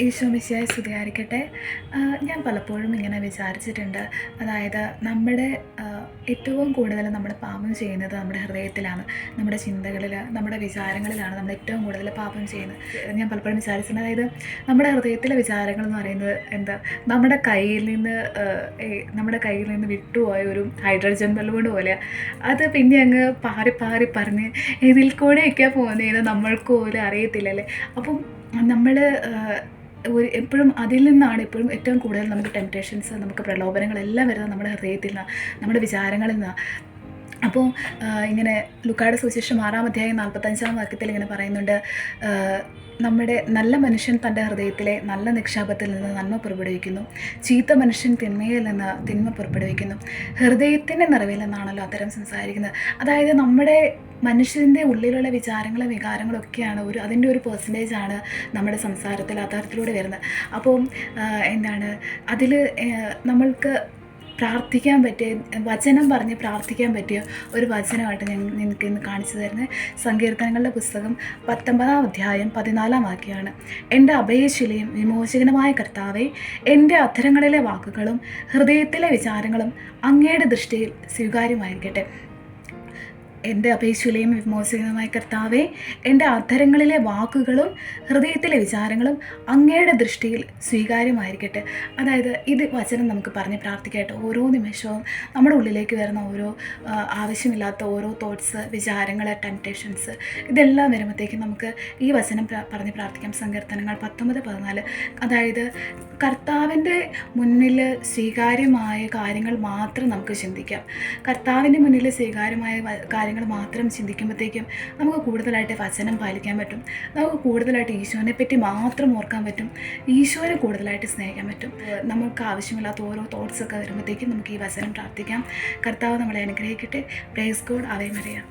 ഈശോ മിശിഹായെ സ്തുതിയായിരിക്കട്ടെ. ഞാൻ പലപ്പോഴും ഇങ്ങനെ വിചാരിച്ചിട്ടുണ്ട്. അതായത് നമ്മുടെ ഏറ്റവും കൂടുതൽ നമ്മൾ പാപം ചെയ്യുന്നത് നമ്മുടെ ഹൃദയത്തിലാണ്, നമ്മുടെ ചിന്തകളിൽ, നമ്മുടെ വിചാരങ്ങളിലാണ് നമ്മൾ ഏറ്റവും കൂടുതൽ പാപം ചെയ്യുന്നത്. ഞാൻ പലപ്പോഴും വിചാരിച്ചിട്ടുണ്ട്. അതായത് നമ്മുടെ ഹൃദയത്തിലെ വിചാരങ്ങൾ എന്ന് പറയുന്നത് എന്താ, നമ്മുടെ കയ്യിൽ നിന്ന് വിട്ടുപോയ ഒരു ഹൈഡ്രജൻ ബലൂൺ പോലെ. അത് പിന്നെ അങ്ങ് പാറി പാറി പറഞ്ഞ് ഇതിൽ കൂടെയൊക്കെ പോകുന്നതെന്ന് നമ്മൾക്ക് പോലും അറിയത്തില്ലല്ലേ. അപ്പം നമ്മൾ എപ്പോഴും അതിൽ നിന്നാണ് എപ്പോഴും ഏറ്റവും കൂടുതൽ നമുക്ക് ടെംപ്റ്റേഷൻസ്, നമുക്ക് പ്രലോഭനങ്ങളെല്ലാം വരുന്നത് നമ്മുടെ ഹൃദയത്തിൽ നിന്നാണ്, നമ്മുടെ വിചാരങ്ങളിൽ നിന്നാണ്. അപ്പോൾ ഇങ്ങനെ ലൂക്കായുടെ സുവിശേഷം 6-ാം അധ്യായം 45-ാം വാക്യത്തിൽ ഇങ്ങനെ പറയുന്നുണ്ട്, നമ്മുടെ നല്ല മനുഷ്യൻ തൻ്റെ ഹൃദയത്തിലെ നല്ല നിക്ഷേപത്തിൽ നിന്ന് നന്മ പുറപ്പെടുവിക്കുന്നു, ചീത്ത മനുഷ്യൻ തിന്മയിൽ നിന്ന് തിന്മ പുറപ്പെടുവിക്കുന്നു. ഹൃദയത്തിൻ്റെ നിറവിൽ നിന്നാണല്ലോ അത്തരം സംസാരിക്കുന്നത്. അതായത് നമ്മുടെ മനുഷ്യൻ്റെ ഉള്ളിലുള്ള വിചാരങ്ങളും വികാരങ്ങളും ഒക്കെയാണ് അതിൻ്റെ ഒരു പെർസെൻറ്റേജാണ് നമ്മുടെ സംസാരത്തിൽ അത്തരത്തിലൂടെ വരുന്നത്. അപ്പോൾ അതിൽ നമ്മൾക്ക് പ്രാർത്ഥിക്കാൻ പറ്റിയ വചനം പറഞ്ഞ് പ്രാർത്ഥിക്കാൻ പറ്റിയ ഒരു വചനമായിട്ട് നിങ്ങൾക്ക് ഇന്ന് കാണിച്ചു തരുന്നത് സങ്കീർത്തനങ്ങളുടെ പുസ്തകം 19-ാം അധ്യായം 14-ാം വാക്യമാണ്. എൻ്റെ അഭയശിലയും വിമോചകനുമായ കർത്താവേ, എൻ്റെ അധരങ്ങളിലെ വാക്കുകളും ഹൃദയത്തിലെ വിചാരങ്ങളും അങ്ങയുടെ ദൃഷ്ടിയിൽ സ്വീകാര്യമായിരിക്കട്ടെ. എൻ്റെ അപേക്ഷയിലെയും വിമോചകനുമായ കർത്താവേ, എൻ്റെ അധരങ്ങളിലെ വാക്കുകളും ഹൃദയത്തിലെ വിചാരങ്ങളും അങ്ങയുടെ ദൃഷ്ടിയിൽ സ്വീകാര്യമായിരിക്കട്ടെ. അതായത് ഇത് വചനം നമുക്ക് പറഞ്ഞ് പ്രാർത്ഥിക്കായിട്ട് ഓരോ നിമിഷവും നമ്മുടെ ഉള്ളിലേക്ക് വരുന്ന ഓരോ ആവശ്യമില്ലാത്ത ഓരോ തോട്ട്സ്, വിചാരങ്ങൾ, ടെംപ്റ്റേഷൻസ് ഇതെല്ലാം വരുമ്പോഴത്തേക്കും നമുക്ക് ഈ വചനം പറഞ്ഞ് പ്രാർത്ഥിക്കാം. സങ്കീർത്തനങ്ങൾ 19-14. അതായത് കർത്താവിൻ്റെ മുന്നിൽ സ്വീകാര്യമായ കാര്യങ്ങൾ മാത്രം നമുക്ക് ചിന്തിക്കാം. കർത്താവിൻ്റെ മുന്നിൽ സ്വീകാര്യമായ കാര്യങ്ങൾ മാത്രം ചിന്തിക്കുമ്പോഴത്തേക്കും നമുക്ക് കൂടുതലായിട്ട് വചനം പാലിക്കാൻ പറ്റും. നമുക്ക് കൂടുതലായിട്ട് ഈശോനെ പറ്റി മാത്രം ഓർക്കാൻ പറ്റും. ഈശോനെ കൂടുതലായിട്ട് സ്നേഹിക്കാൻ പറ്റും. നമുക്ക് ആവശ്യമില്ലാത്ത ഓരോ തോട്ട്സൊക്കെ വരുമ്പോഴത്തേക്കും നമുക്ക് ഈ വചനം പ്രാർത്ഥിക്കാം. കർത്താവ് നമ്മളെ അനുഗ്രഹിക്കട്ടെ. Praise God. ആവേ മരിയ.